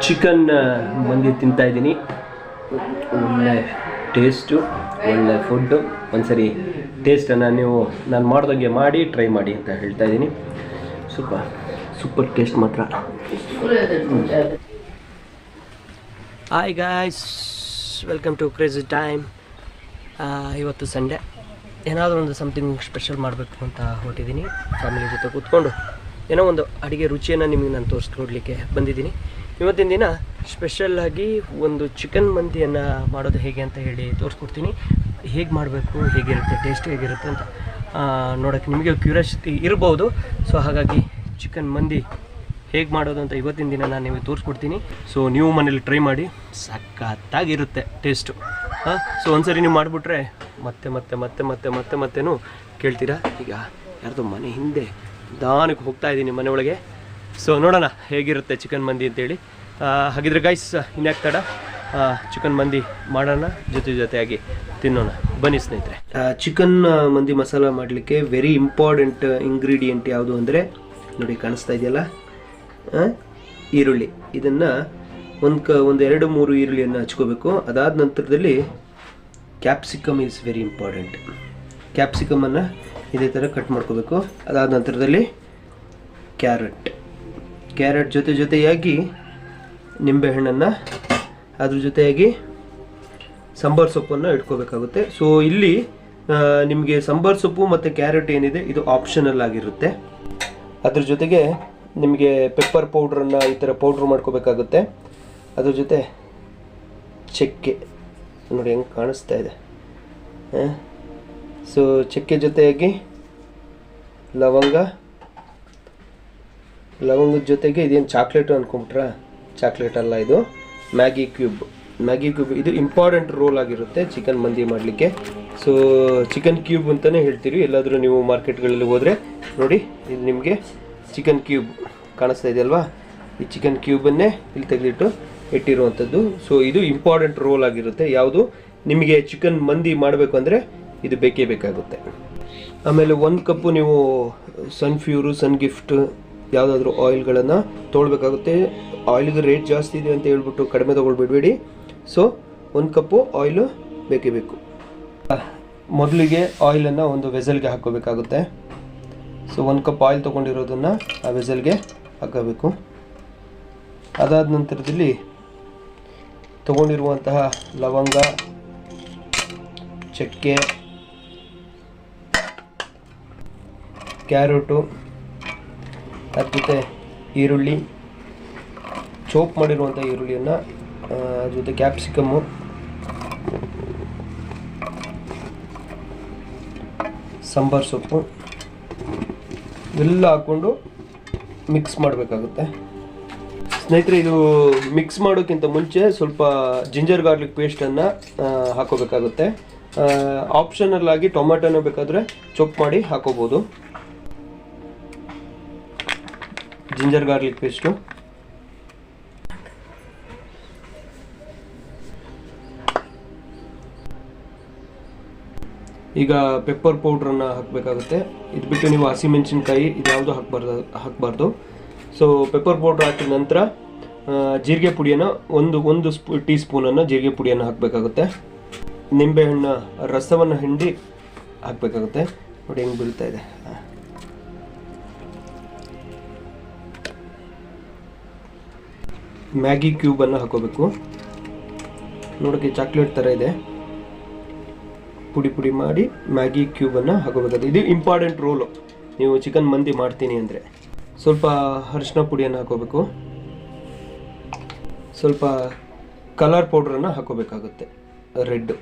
Chicken ಮಂದಿ ತಿಂತಾ ಇದ್ದೀನಿ. ಒಳ್ಳೆ ಟೇಸ್ಟು, ಒಳ್ಳೆ ಫುಡ್ಡು. ಒಂದ್ಸರಿ ಟೇಸ್ಟನ್ನು ನೀವು ನಾನು ಮಾಡ್ದಂಗೆ ಮಾಡಿ ಟ್ರೈ ಮಾಡಿ ಅಂತ ಹೇಳ್ತಾ ಇದ್ದೀನಿ. ಸೂಪರ್ ಟೇಸ್ಟ್ ಮಾತ್ರ. Hi guys, welcome to crazy time. ಇವತ್ತು ಸಂಡೇ, ಏನಾದರೂ ಒಂದು ಸಮಥಿಂಗ್ ಸ್ಪೆಷಲ್ ಮಾಡಬೇಕು ಅಂತ ಹೊರಟಿದ್ದೀನಿ. ಫ್ಯಾಮಿಲಿ ಜೊತೆ ಕೂತ್ಕೊಂಡು ಏನೋ ಒಂದು ಅಡುಗೆ ರುಚಿಯನ್ನು ನಿಮಗೆ ನಾನು ತೋರಿಸ್ಕೊಡ್ಲಿಕ್ಕೆ ಬಂದಿದ್ದೀನಿ. ಇವತ್ತಿನ ದಿನ ಸ್ಪೆಷಲ್ಲಾಗಿ ಒಂದು ಚಿಕನ್ ಮಂದಿಯನ್ನು ಮಾಡೋದು ಹೇಗೆ ಅಂತ ಹೇಳಿ ತೋರಿಸ್ಕೊಡ್ತೀನಿ. ಹೇಗೆ ಮಾಡಬೇಕು, ಹೇಗಿರುತ್ತೆ, ಟೇಸ್ಟ್ ಹೇಗಿರುತ್ತೆ ಅಂತ ನೋಡೋಕ್ಕೆ ನಿಮಗೆ ಕ್ಯೂರಿಯಾಸಿಟಿ ಇರ್ಬೋದು. ಸೊ ಹಾಗಾಗಿ ಚಿಕನ್ ಮಂದಿ ಹೇಗೆ ಮಾಡೋದು ಅಂತ ಇವತ್ತಿನ ದಿನ ನಾನು ನಿಮಗೆ ತೋರಿಸ್ಕೊಡ್ತೀನಿ. ಸೊ ನೀವು ಮನೇಲಿ ಟ್ರೈ ಮಾಡಿ, ಸಖತ್ತಾಗಿರುತ್ತೆ ಟೇಸ್ಟು. ಸೊ ಒಂದ್ಸರಿ ನೀವು ಮಾಡಿಬಿಟ್ರೆ ಮತ್ತೆ ಮತ್ತೆ ಮತ್ತೆ ಮತ್ತೆ ಮತ್ತೆ ಮತ್ತೆನೂ ಕೇಳ್ತೀರಾ. ಈಗ ಯಾರ್ದೋ ಮನೆ ಹಿಂದೆ ನಿಧಾನಕ್ಕೆ ಹೋಗ್ತಾ ಇದ್ದೀನಿ ಮನೆ ಒಳಗೆ. ಸೊ ನೋಡೋಣ ಹೇಗಿರುತ್ತೆ ಚಿಕನ್ ಮಂದಿ ಅಂತೇಳಿ. ಹಾಗಿದ್ರೆ ಗೈಸ್, ಇನ್ಯಾಕೆ ತಡ, ಚಿಕನ್ ಮಂದಿ ಮಾಡೋಣ, ಜೊತೆಯಾಗಿ ತಿನ್ನೋಣ. ಬನ್ನಿ ಸ್ನೇಹಿತರೆ. ಚಿಕನ್ ಮಂದಿ ಮಸಾಲ ಮಾಡಲಿಕ್ಕೆ ವೆರಿ ಇಂಪಾರ್ಟೆಂಟ್ ಇಂಗ್ರೀಡಿಯೆಂಟ್ ಯಾವುದು ಅಂದರೆ, ನೋಡಿ ಕಾಣಿಸ್ತಾ ಇದೆಯಲ್ಲ, ಈರುಳ್ಳಿ. ಇದನ್ನು ಒಂದು 2-3 ಈರುಳ್ಳಿಯನ್ನು ಹಚ್ಕೋಬೇಕು. ಅದಾದ ನಂತರದಲ್ಲಿ ಕ್ಯಾಪ್ಸಿಕಮ್ ಈಸ್ ವೆರಿ ಇಂಪಾರ್ಟೆಂಟ್. ಕ್ಯಾಪ್ಸಿಕಮನ್ನು ಇದೇ ಥರ ಕಟ್ ಮಾಡ್ಕೋಬೇಕು. ಅದಾದ ನಂತರದಲ್ಲಿ ಕ್ಯಾರೆಟ್ ಜೊತೆಯಾಗಿ ನಿಂಬೆಹಣ್ಣನ್ನು, ಅದ್ರ ಜೊತೆಯಾಗಿ ಸಾಂಬಾರು ಸೊಪ್ಪನ್ನು ಇಟ್ಕೋಬೇಕಾಗುತ್ತೆ. ಸೊ ಇಲ್ಲಿ ನಿಮಗೆ ಸಾಂಬಾರು ಸೊಪ್ಪು ಮತ್ತು ಕ್ಯಾರೆಟ್ ಏನಿದೆ ಇದು ಆಪ್ಷನಲ್ ಆಗಿರುತ್ತೆ. ಅದ್ರ ಜೊತೆಗೆ ನಿಮಗೆ ಪೆಪ್ಪರ್ ಪೌಡ್ರನ್ನು ಈ ಥರ ಪೌಡ್ರ್ ಮಾಡ್ಕೋಬೇಕಾಗುತ್ತೆ. ಅದ್ರ ಜೊತೆ ಚಕ್ಕೆ ನೋಡಿ ಹೆಂಗೆ ಕಾಣಿಸ್ತಾ ಇದೆ. ಸೊ ಚಕ್ಕೆ ಜೊತೆಯಾಗಿ ಲವಂಗದ ಜೊತೆಗೆ ಇದೇನು ಚಾಕ್ಲೇಟು ಅಂದ್ಕೊಂಬಿಟ್ರಾ? ಚಾಕ್ಲೇಟ್ ಅಲ್ಲ, ಇದು ಮ್ಯಾಗಿ ಕ್ಯೂಬ್. ಇದು ಇಂಪಾರ್ಟೆಂಟ್ ರೋಲ್ ಆಗಿರುತ್ತೆ ಚಿಕನ್ ಮಂದಿ ಮಾಡಲಿಕ್ಕೆ. ಸೊ ಚಿಕನ್ ಕ್ಯೂಬ್ ಅಂತಲೇ ಹೇಳ್ತೀವಿ. ಎಲ್ಲಾದರೂ ನೀವು ಮಾರ್ಕೆಟ್ಗಳಲ್ಲಿ ಹೋದರೆ ನೋಡಿ, ಇದು ನಿಮಗೆ ಚಿಕನ್ ಕ್ಯೂಬ್ ಕಾಣಿಸ್ತಾ ಇದೆಯಲ್ವಾ? ಈ ಚಿಕನ್ ಕ್ಯೂಬನ್ನೇ ಇಲ್ಲಿ ತೆಗೆದಿಟ್ಟು ಇಟ್ಟಿರುವಂಥದ್ದು. ಸೊ ಇದು ಇಂಪಾರ್ಟೆಂಟ್ ರೋಲ್ ಆಗಿರುತ್ತೆ. ಯಾವುದು ನಿಮಗೆ ಚಿಕನ್ ಮಂದಿ ಮಾಡಬೇಕು ಅಂದರೆ ಇದು ಬೇಕೇ ಬೇಕಾಗುತ್ತೆ. ಆಮೇಲೆ 1 ಕಪ್ಪು ನೀವು ಸನ್ ಗಿಫ್ಟ್ ಯಾವುದಾದ್ರೂ ಆಯಿಲ್ಗಳನ್ನು ತೊಗೊಳ್ಬೇಕಾಗುತ್ತೆ. ಆಯಿಲ್ಗೆ ರೇಟ್ ಜಾಸ್ತಿ ಇದೆ ಅಂತ ಹೇಳ್ಬಿಟ್ಟು ಕಡಿಮೆ ತೊಗೊಳ್ಬಿಡಬೇಡಿ. ಸೊ 1 ಕಪ್ಪು ಆಯಿಲು ಬೇಕೇ ಬೇಕು. ಮೊದಲಿಗೆ ಆಯಿಲನ್ನು ಒಂದು ವೆಸಲ್ಗೆ ಹಾಕ್ಕೋಬೇಕಾಗುತ್ತೆ. ಸೊ 1 ಕಪ್ ಆಯಿಲ್ ತೊಗೊಂಡಿರೋದನ್ನು ಆ ವೆಸಲ್ಗೆ ಹಾಕಬೇಕು. ಅದಾದ ನಂತರದಲ್ಲಿ ತೊಗೊಂಡಿರುವಂತಹ ಲವಂಗ, ಚಕ್ಕೆ, ಕ್ಯಾರೆಟು, ಅದ್ರ ಜೊತೆ ಈರುಳ್ಳಿ, ಚೋಪ್ ಮಾಡಿರುವಂಥ ಈರುಳ್ಳಿಯನ್ನು, ಜೊತೆ ಕ್ಯಾಪ್ಸಿಕಮ್ಮು, ಸಾಂಬಾರು ಸೊಪ್ಪು ಎಲ್ಲ ಹಾಕ್ಕೊಂಡು ಮಿಕ್ಸ್ ಮಾಡಬೇಕಾಗುತ್ತೆ. ಸ್ನೇಹಿತರೆ, ಇದು ಮಿಕ್ಸ್ ಮಾಡೋಕ್ಕಿಂತ ಮುಂಚೆ ಸ್ವಲ್ಪ ಜಿಂಜರ್ ಗಾರ್ಲಿಕ್ ಪೇಸ್ಟನ್ನು ಹಾಕೋಬೇಕಾಗುತ್ತೆ. ಆಪ್ಷನಲ್ ಆಗಿ ಟೊಮ್ಯಾಟೋನ ಬೇಕಾದರೆ ಚೊಪ್ ಮಾಡಿ ಹಾಕೋಬೋದು. ಜಿಂಜರ್ ಗಾರ್ಲಿಕ್ ಪೇಸ್ಟು, ಈಗ ಪೆಪ್ಪರ್ ಪೌಡ್ರನ್ನು ಹಾಕಬೇಕಾಗುತ್ತೆ. ಇದು ಬಿಟ್ಟು ನೀವು ಹಸಿಮೆಣಸಿನ್ಕಾಯಿ ಇದ್ಯಾವುದು ಹಾಕಬಾರ್ದು. ಸೊ ಪೆಪ್ಪರ್ ಪೌಡ್ರ್ ಹಾಕಿದ ನಂತರ ಜೀರಿಗೆ ಪುಡಿಯನ್ನು ಒಂದು ಟೀ ಸ್ಪೂನನ್ನು ಜೀರಿಗೆ ಪುಡಿಯನ್ನು ಹಾಕಬೇಕಾಗುತ್ತೆ. ನಿಂಬೆಹಣ್ಣ ರಸವನ್ನು ಹಿಂಡಿ ಹಾಕಬೇಕಾಗುತ್ತೆ. ನೋಡಿ ಹೆಂಗೆ ಬೀಳ್ತಾ ಇದೆ. ಮ್ಯಾಗಿ ಕ್ಯೂಬನ್ನು ಹಾಕೋಬೇಕು. ನೋಡೋಕ್ಕೆ ಚಾಕ್ಲೇಟ್ ಥರ ಇದೆ. ಪುಡಿ ಮಾಡಿ ಮ್ಯಾಗಿ ಕ್ಯೂಬನ್ನು ಹಾಕೋಬೇಕಾಗುತ್ತೆ. ಇದು ಇಂಪಾರ್ಟೆಂಟ್ ರೋಲು ನೀವು ಚಿಕನ್ ಮಂದಿ ಮಾಡ್ತೀನಿ ಅಂದರೆ. ಸ್ವಲ್ಪ ಅರಿಶಿನ ಪುಡಿಯನ್ನು ಹಾಕೋಬೇಕು. ಸ್ವಲ್ಪ ಕಲರ್ ಪೌಡ್ರನ್ನು ಹಾಕೋಬೇಕಾಗುತ್ತೆ, ರೆಡ್.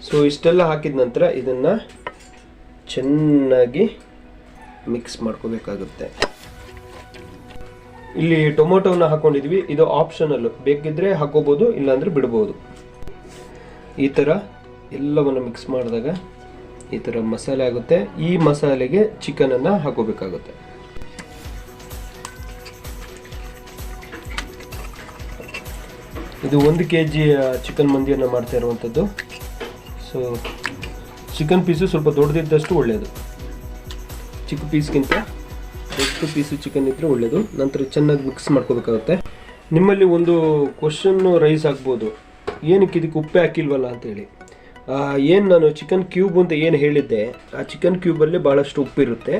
ಸೊ ಇಷ್ಟೆಲ್ಲ ಹಾಕಿದ ನಂತರ ಇದನ್ನು ಚೆನ್ನಾಗಿ ಮಿಕ್ಸ್ ಮಾಡ್ಕೋಬೇಕಾಗುತ್ತೆ. ಇಲ್ಲಿ ಟೊಮೊಟೊನ ಹಾಕೊಂಡಿದ್ವಿ, ಇದು ಆಪ್ಷನಲ್ಲು. ಬೇಕಿದ್ರೆ ಹಾಕೋಬೋದು, ಇಲ್ಲಾಂದರೆ ಬಿಡ್ಬೋದು. ಈ ಥರ ಎಲ್ಲವನ್ನು ಮಿಕ್ಸ್ ಮಾಡಿದಾಗ ಈ ಥರ ಮಸಾಲೆ ಆಗುತ್ತೆ. ಈ ಮಸಾಲೆಗೆ ಚಿಕನನ್ನು ಹಾಕೋಬೇಕಾಗುತ್ತೆ. ಇದು 1 kg ಚಿಕನ್ ಮಂದಿಯನ್ನು ಮಾಡ್ತಾ ಇರುವಂಥದ್ದು. ಸೊ ಚಿಕನ್ ಪೀಸು ಸ್ವಲ್ಪ ದೊಡ್ಡದಿದ್ದಷ್ಟು ಒಳ್ಳೆಯದು. ಚಿಕ್ಕ ಪೀಸ್ಗಿಂತ ದೊಡ್ಡ ಪೀಸು ಚಿಕನ್ ಇದ್ದರೆ ಒಳ್ಳೆಯದು. ನಂತರ ಚೆನ್ನಾಗಿ ಮಿಕ್ಸ್ ಮಾಡ್ಕೋಬೇಕಾಗುತ್ತೆ. ನಿಮ್ಮಲ್ಲಿ ಒಂದು ಕ್ವಶನ್ನು ರೈಸ್ ಆಗ್ಬೋದು, ಏನಕ್ಕೆ ಇದಕ್ಕೆ ಉಪ್ಪೇ ಹಾಕಿಲ್ವಲ್ಲ ಅಂತೇಳಿ. ಏನು ನಾನು ಚಿಕನ್ ಕ್ಯೂಬ್ ಅಂತ ಏನು ಹೇಳಿದ್ದೆ, ಆ ಚಿಕನ್ ಕ್ಯೂಬಲ್ಲಿ ಭಾಳಷ್ಟು ಉಪ್ಪಿರುತ್ತೆ.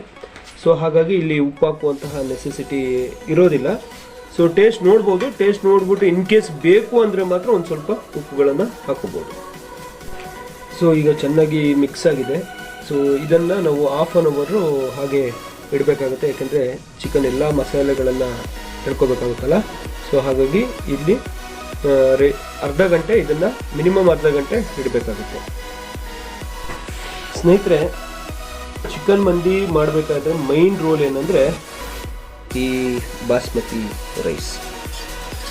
ಸೊ ಹಾಗಾಗಿ ಇಲ್ಲಿ ಉಪ್ಪು ಹಾಕುವಂತಹ ನೆಸೆಸಿಟಿ ಇರೋದಿಲ್ಲ. ಸೊ ಟೇಸ್ಟ್ ನೋಡ್ಬೋದು, ಟೇಸ್ಟ್ ನೋಡ್ಬಿಟ್ಟು ಇನ್ ಕೇಸ್ ಬೇಕು ಅಂದರೆ ಮಾತ್ರ ಒಂದು ಸ್ವಲ್ಪ ಉಪ್ಪುಗಳನ್ನು ಹಾಕೋಬೋದು. ಸೊ ಈಗ ಚೆನ್ನಾಗಿ ಮಿಕ್ಸ್ ಆಗಿದೆ. ಸೊ ಇದನ್ನು ನಾವು ಹಾಫ್ ಆನ್ ಅವರು ಹಾಗೆ ಇಡಬೇಕಾಗುತ್ತೆ, ಯಾಕೆಂದರೆ ಚಿಕನ್ ಎಲ್ಲ ಮಸಾಲೆಗಳನ್ನು ತಿಳ್ಕೊಬೇಕಾಗುತ್ತಲ್ಲ. ಸೊ ಹಾಗಾಗಿ ಇಲ್ಲಿ ಅರ್ಧ ಗಂಟೆ ಇದನ್ನು ಮಿನಿಮಮ್ ಅರ್ಧ ಗಂಟೆ ಇಡಬೇಕಾಗುತ್ತೆ. ಸ್ನೇಹಿತರೆ, ಚಿಕನ್ ಮಂದಿ ಮಾಡಬೇಕಾದ್ರೆ ಮೈನ್ ರೋಲ್ ಏನಂದರೆ ಈ ಬಾಸ್ಮತಿ ರೈಸ್.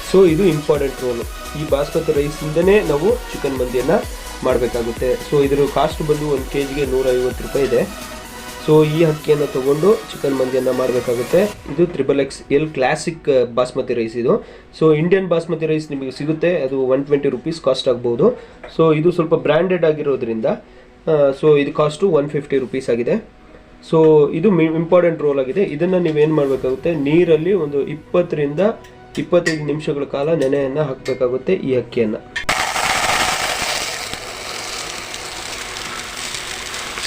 ಸೊ ಇದು ಇಂಪಾರ್ಟೆಂಟ್ ರೋಲು. ಈ ಬಾಸ್ಮತಿ ರೈಸಿಂದನೇ ನಾವು ಚಿಕನ್ ಮಂದಿಯನ್ನು ಮಾಡಬೇಕಾಗುತ್ತೆ. ಸೊ ಇದರ ಕಾಸ್ಟ್ ಬಂದು 1 kg 150 ರೂಪಾಯಿ ಇದೆ. ಸೊ ಈ ಅಕ್ಕಿಯನ್ನು ತೊಗೊಂಡು ಚಿಕನ್ ಮಂದಿಯನ್ನು ಮಾಡಬೇಕಾಗುತ್ತೆ. ಇದು XXL ಕ್ಲಾಸಿಕ್ ಬಾಸ್ಮತಿ ರೈಸ್ ಇದು. ಸೊ ಇಂಡಿಯನ್ ಬಾಸ್ಮತಿ ರೈಸ್ ನಿಮಗೆ ಸಿಗುತ್ತೆ, ಅದು 120 ರೂಪೀಸ್ ಕಾಸ್ಟ್ ಆಗ್ಬೋದು. ಸೊ ಇದು ಸ್ವಲ್ಪ ಬ್ರ್ಯಾಂಡೆಡ್ ಆಗಿರೋದ್ರಿಂದ ಸೊ ಇದು ಕಾಸ್ಟು 150 ರೂಪೀಸ್ ಆಗಿದೆ. ಸೊ ಇದು ಇಂಪಾರ್ಟೆಂಟ್ ರೋಲ್ ಆಗಿದೆ. ಇದನ್ನು ನೀವೇನು ಮಾಡಬೇಕಾಗುತ್ತೆ, ನೀರಲ್ಲಿ ಒಂದು 20 ರಿಂದ 25 ನಿಮಿಷಗಳ ಕಾಲ ನೆನೆಯನ್ನು ಹಾಕಬೇಕಾಗುತ್ತೆ ಈ ಅಕ್ಕಿಯನ್ನು.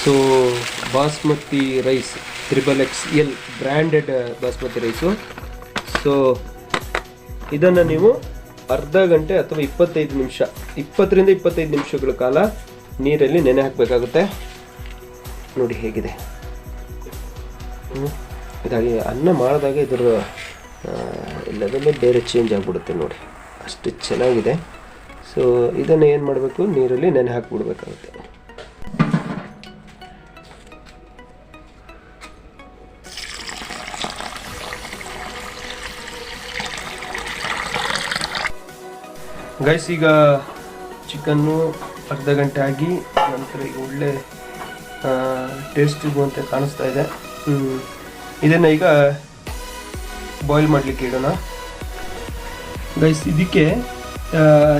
So basmati rice XXL branded basmati rice. So ಇದನ್ನು ನೀವು ಅರ್ಧ ಗಂಟೆ ಅಥವಾ 25 ನಿಮಿಷ, 20 ರಿಂದ 25 ನಿಮಿಷಗಳ ಕಾಲ ನೀರಲ್ಲಿ ನೆನೆ ಹಾಕಬೇಕಾಗುತ್ತೆ. ನೋಡಿ ಹೇಗಿದೆ. ಇದಾಗಿ ಅನ್ನ ಮಾಡಿದಾಗ ಇದರ ಎಲ್ಲದಲ್ಲೇ ಬೇರೆ ಚೇಂಜ್ ಆಗಿಬಿಡುತ್ತೆ ನೋಡಿ, ಅಷ್ಟು ಚೆನ್ನಾಗಿದೆ. ಸೊ ಇದನ್ನು ಏನು ಮಾಡಬೇಕು, ನೀರಲ್ಲಿ ನೆನೆ ಹಾಕಿಬಿಡ್ಬೇಕಾಗುತ್ತೆ. ಗೈಸ್, ಈಗ ಚಿಕನ್ನು ಅರ್ಧ ಗಂಟೆ ಆಗಿ ನಂತರ ಈಗ ಒಳ್ಳೆ ಟೇಸ್ಟ್ ಇರುವಂತೆ ಕಾಣಿಸ್ತಾ ಇದೆ. ಇದನ್ನು ಈಗ ಬಾಯ್ಲ್ ಮಾಡಲಿಕ್ಕೆ ಇಡೋಣ. ಗೈಸ್, ಇದಕ್ಕೆ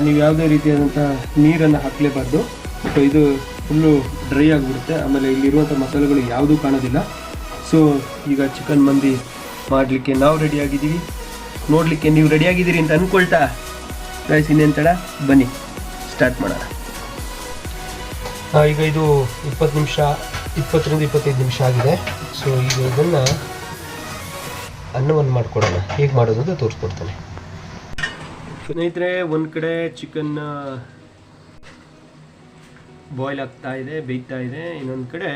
ನೀವು ಯಾವುದೇ ರೀತಿಯಾದಂಥ ನೀರನ್ನು ಹಾಕಲೇಬಾರ್ದು. ಸೊ ಇದು ಫುಲ್ಲು ಡ್ರೈ ಆಗಿಬಿಡುತ್ತೆ, ಆಮೇಲೆ ಇಲ್ಲಿರುವಂಥ ಮಸಾಲೆಗಳು ಯಾವುದೂ ಕಾಣೋದಿಲ್ಲ. ಸೊ ಈಗ ಚಿಕನ್ ಮಂದಿ ಮಾಡಲಿಕ್ಕೆ ನಾವು ರೆಡಿಯಾಗಿದ್ದೀವಿ. ನೋಡಲಿಕ್ಕೆ ನೀವು ರೆಡಿಯಾಗಿದ್ದೀರಿ ಅಂತ ಅಂದ್ಕೊಳ್ತಾ ಗೈಸ್, ಇನ್ನೇನು ತಡ, ಬನ್ನಿ ಸ್ಟಾರ್ಟ್ ಮಾಡೋಣ. ಈಗ ಇದು 20 ನಿಮಿಷ, 20 ರಿಂದ 25 ನಿಮಿಷ ಆಗಿದೆ. ಸೊ ಈಗ ಇದನ್ನು ಅನ್ನವನ್ನು ಮಾಡಿಕೊಡೋಣ. ಹೇಗೆ ಮಾಡೋದು ಅಂತ ತೋರಿಸ್ಕೊಡ್ತಾನೆ. ಸ್ನೇಹಿತರೆ, ಒಂದು ಕಡೆ ಚಿಕನ್ ಬಾಯ್ಲ್ ಆಗ್ತಾ ಇದೆ, ಬೇಯ್ತಾ ಇದೆ. ಇನ್ನೊಂದು ಕಡೆ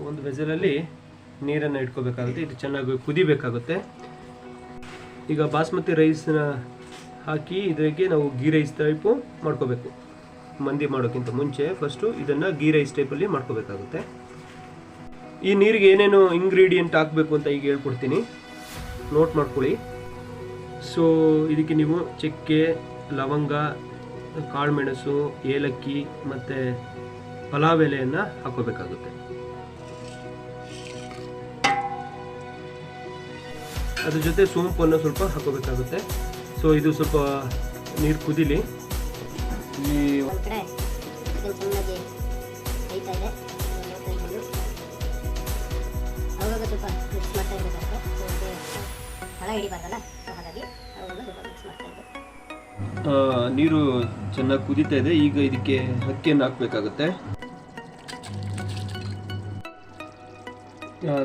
ಒಂದು ವೆಸಲಲ್ಲಿ ನೀರನ್ನು ಇಟ್ಕೋಬೇಕಾಗುತ್ತೆ. ಇದು ಚೆನ್ನಾಗಿ ಕುದಿಬೇಕಾಗುತ್ತೆ. ಈಗ ಬಾಸ್ಮತಿ ರೈಸ್ನ ಹಾಕಿ ಇದಕ್ಕೆ ನಾವು ಗೀ ರೈಸ್ ಟೈಪು ಮಾಡ್ಕೋಬೇಕು. ಮಂದಿ ಮಾಡೋಕ್ಕಿಂತ ಮುಂಚೆ ಫಸ್ಟು ಇದನ್ನು ಗೀ ರೈಸ್ ಟೈಪಲ್ಲಿ ಮಾಡ್ಕೋಬೇಕಾಗುತ್ತೆ. ಈ ನೀರಿಗೆ ಏನೇನು ಇಂಗ್ರೀಡಿಯೆಂಟ್ ಹಾಕಬೇಕು ಅಂತ ಈಗ ಹೇಳ್ಕೊಡ್ತೀನಿ, ನೋಟ್ ಮಾಡ್ಕೊಳ್ಳಿ. ಸೊ ಇದಕ್ಕೆ ನೀವು ಚಕ್ಕೆ, ಲವಂಗ, ಕಾಳುಮೆಣಸು, ಏಲಕ್ಕಿ ಮತ್ತು ಪಲಾವ್ ಎಲೆಯನ್ನು ಹಾಕೋಬೇಕಾಗುತ್ತೆ. ಅದ್ರ ಜೊತೆ ಸೋಂಪನ್ನು ಸ್ವಲ್ಪ ಹಾಕೋಬೇಕಾಗುತ್ತೆ. ಸೊ ಇದು ಸ್ವಲ್ಪ ನೀರು ಕುದಿಲಿ. ನೀರು ಚೆನ್ನಾಗಿ ಕುದೀತಾ ಇದೆ. ಈಗ ಇದಕ್ಕೆ ಅಕ್ಕಿಯನ್ನು ಹಾಕಬೇಕಾಗುತ್ತೆ.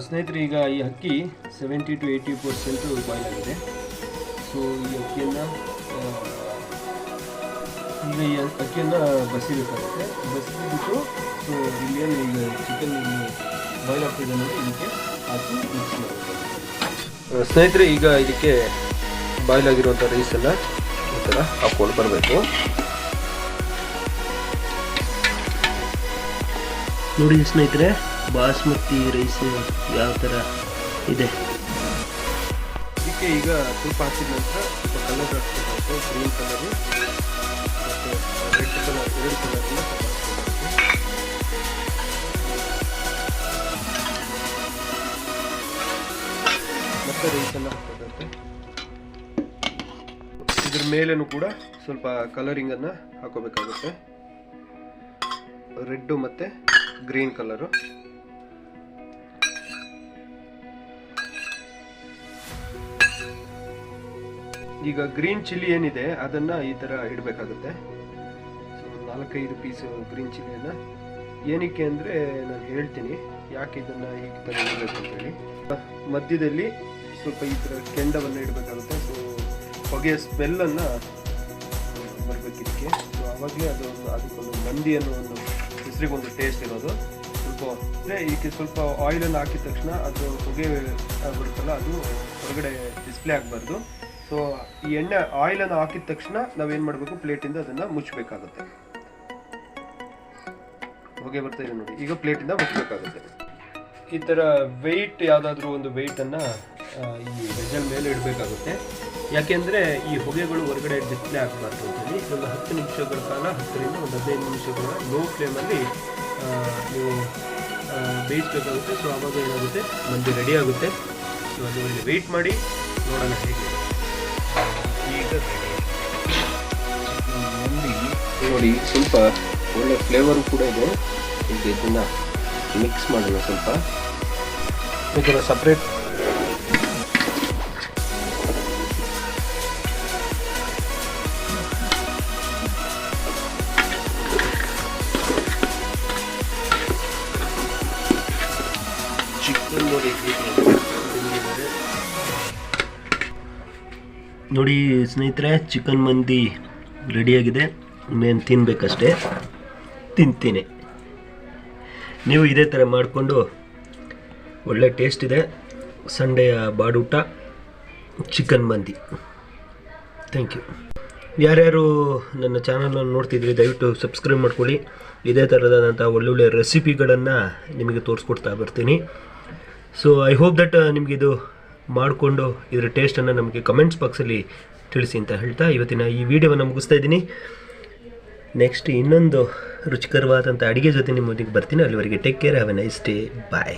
ಸ್ನೇಹಿತರೆ, ಈಗ ಈ ಅಕ್ಕಿ 70 to 80% ಬಾಯ್ಲ್ ಆಗಿದೆ. ಸೊ ಈ ಅಕ್ಕಿಯನ್ನು ಬಸಿಬೇಕಾಗುತ್ತೆ. ಬಸಿಬಿಟ್ಟು ಸೊ ಇಲ್ಲೇನು ಈಗ ಚಿಕನ್ ಬಾಯ್ಲ್ ಆಗ್ತಿದೆ ನೋಡಿ, ಇದಕ್ಕೆ ಹಾಕಿ ಮಿಕ್ಸ್ ಮಾಡಬೇಕು. ಸ್ನೇಹಿತರೆ, ಈಗ ಇದಕ್ಕೆ ಬಾಯ್ಲ್ ಆಗಿರುವಂಥ ರೈಸನ್ನು ಈ ಥರ ಹಾಕ್ಕೊಂಡು ಬರಬೇಕು. ನೋಡಿ ಸ್ನೇಹಿತರೆ, ಬಾಸ್ಮತಿ ರೈಸ್ ಯಾವ ಥರ ಇದೆ. ಇದಕ್ಕೆ ಈಗ ಸ್ವಲ್ಪ ಹಾಕಿದ ನಂತರ ಸ್ವಲ್ಪ ಕಲರ್ ಹಾಕಬೇಕು. ಗ್ರೀನ್ ಕಲರು ಮತ್ತು ರೆಡ್ ಕಲರ್, 2 ಕಲರ್ನ ಮತ್ತೆ ರೈಸನ್ನು ಹಾಕಬೇಕಾಗುತ್ತೆ. ಇದ್ರ ಮೇಲೇನೂ ಕೂಡ ಸ್ವಲ್ಪ ಕಲರಿಂಗನ್ನು ಹಾಕೋಬೇಕಾಗುತ್ತೆ. ರೆಡ್ಡು ಮತ್ತು ಗ್ರೀನ್ ಕಲರು. ಈಗ ಗ್ರೀನ್ ಚಿಲ್ಲಿ ಏನಿದೆ ಅದನ್ನು ಈ ಥರ ಇಡಬೇಕಾಗುತ್ತೆ. ಸೊ 4-5 ಪೀಸ್ ಗ್ರೀನ್ ಚಿಲ್ಲಿಯನ್ನು ಏನಕ್ಕೆ ಅಂದರೆ ನಾನು ಹೇಳ್ತೀನಿ ಯಾಕೆ ಇದನ್ನು ಹೀಗೆ ಥರ ಇಡಬೇಕು ಅಂತೇಳಿ. ಮಧ್ಯದಲ್ಲಿ ಸ್ವಲ್ಪ ಈ ಥರ ಕೆಂಡವನ್ನು ಇಡಬೇಕಾಗುತ್ತೆ. ಸೊ ಹೊಗೆಯ ಸ್ಮೆಲ್ಲನ್ನು ಬರಬೇಕಿದ್ದಕ್ಕೆ. ಸೊ ಆವಾಗಲೇ ಅದಕ್ಕೊಂದು ಮಂದಿ ಅನ್ನೋ ಒಂದು ಹೆಸರಿಗೊಂದು ಟೇಸ್ಟ್ ಇರೋದು. ಸ್ವಲ್ಪ ಅಂದರೆ ಇದಕ್ಕೆ ಸ್ವಲ್ಪ ಆಯಿಲನ್ನು ಹಾಕಿದ ತಕ್ಷಣ ಅದು ಹೊಗೆ ಬರುತ್ತಲ್ಲ ಅದು ಹೊರಗಡೆ ಡಿಸ್ಪ್ಲೇ ಆಗಬಾರ್ದು. ಸೊ ಈ ಎಣ್ಣೆ ಆಯಿಲನ್ನು ಹಾಕಿದ ತಕ್ಷಣ ನಾವೇನು ಮಾಡಬೇಕು, ಪ್ಲೇಟಿಂದ ಅದನ್ನು ಮುಚ್ಚಬೇಕಾಗುತ್ತೆ. ಹೊಗೆ ಬರ್ತಾ ಇದೆ ನೋಡಿ, ಈಗ ಪ್ಲೇಟಿಂದ ಮುಚ್ಚಬೇಕಾಗುತ್ತೆ. ಈ ಥರ ವೆಯ್ಟ್ ಯಾವುದಾದ್ರೂ ಒಂದು ವೆಯ್ಟನ್ನು ಈ ವೆಜಲ್ ಮೇಲೆ ಇಡಬೇಕಾಗುತ್ತೆ. ಯಾಕೆಂದರೆ ಈ ಹೊಗೆಗಳು ಹೊರಗಡೆ ಡಿಸ್ಪ್ಲೇ ಆಗಬಾರ್ದು ಅಂತೇಳಿ ಒಂದು 10 ನಿಮಿಷಗಳ ಕಾಲ, 10ರಿಂದ ಒಂದು 15 ನಿಮಿಷಗಳ ಲೋ ಫ್ಲೇಮಲ್ಲಿ ನೀವು ಬೇಯಿಸಬೇಕಾಗುತ್ತೆ. ಸೊ ಆವಾಗ ಏನಾಗುತ್ತೆ, ಮಂದಿ ರೆಡಿ ಆಗುತ್ತೆ. ಸೊ ಅದುವರೆಗೆ ವೆಯ್ಟ್ ಮಾಡಿ ನೋಡೋಣ ಹೇಗೆ. ಈಗ ಮಂದಿ ನೋಡಿ ಸ್ವಲ್ಪ ಒಳ್ಳೆ ಫ್ಲೇವರು ಕೂಡ ಇದೆ. ಈಗ ಇದನ್ನು ಮಿಕ್ಸ್ ಮಾಡೋಣ. ಸ್ವಲ್ಪ ಈ ಥರ ಸಪ್ರೇಟ್ ಚಿಕನ್ ನೋಡಿ ಸ್ನೇಹಿತರೆ, ಚಿಕನ್ ಮಂದಿ ರೆಡಿಯಾಗಿದೆ. ಇನ್ನೇನು ತಿನ್ನಬೇಕಷ್ಟೇ, ತಿಂತೀನಿ. ನೀವು ಇದೇ ಥರ ಮಾಡಿಕೊಂಡು ಒಳ್ಳೆ ಟೇಸ್ಟ್ ಇದೆ. ಸಂಡೆಯ ಬಾಡೂಟ ಚಿಕನ್ ಮಂದಿ. Thank you. ಯಾರ್ಯಾರು ನನ್ನ ಚಾನಲನ್ನು ನೋಡ್ತಿದ್ರಿ ದಯವಿಟ್ಟು ಸಬ್ಸ್ಕ್ರೈಬ್ ಮಾಡ್ಕೊಳ್ಳಿ. ಇದೇ ಥರದಾದಂಥ ಒಳ್ಳೊಳ್ಳೆ ರೆಸಿಪಿಗಳನ್ನು ನಿಮಗೆ ತೋರಿಸ್ಕೊಡ್ತಾ ಬರ್ತೀನಿ. ಸೊ ಐ ಹೋಪ್ ದಟ್ ನಿಮಗಿದು ಮಾಡಿಕೊಂಡು ಇದರ ಟೇಸ್ಟನ್ನು ನಮಗೆ ಕಮೆಂಟ್ಸ್ ಬಾಕ್ಸಲ್ಲಿ ತಿಳಿಸಿ ಅಂತ ಹೇಳ್ತಾ ಇವತ್ತಿನ ಈ ವಿಡಿಯೋವನ್ನು ಮುಗಿಸ್ತಾ ಇದ್ದೀನಿ. ನೆಕ್ಸ್ಟ್ ಇನ್ನೊಂದು ರುಚಿಕರವಾದಂಥ ಅಡುಗೆ ಜೊತೆ ನಿಮ್ಮೊಂದಿಗೆ ಬರ್ತೀನಿ. ಅಲ್ಲಿವರೆಗೆ take care, have a nice day, bye.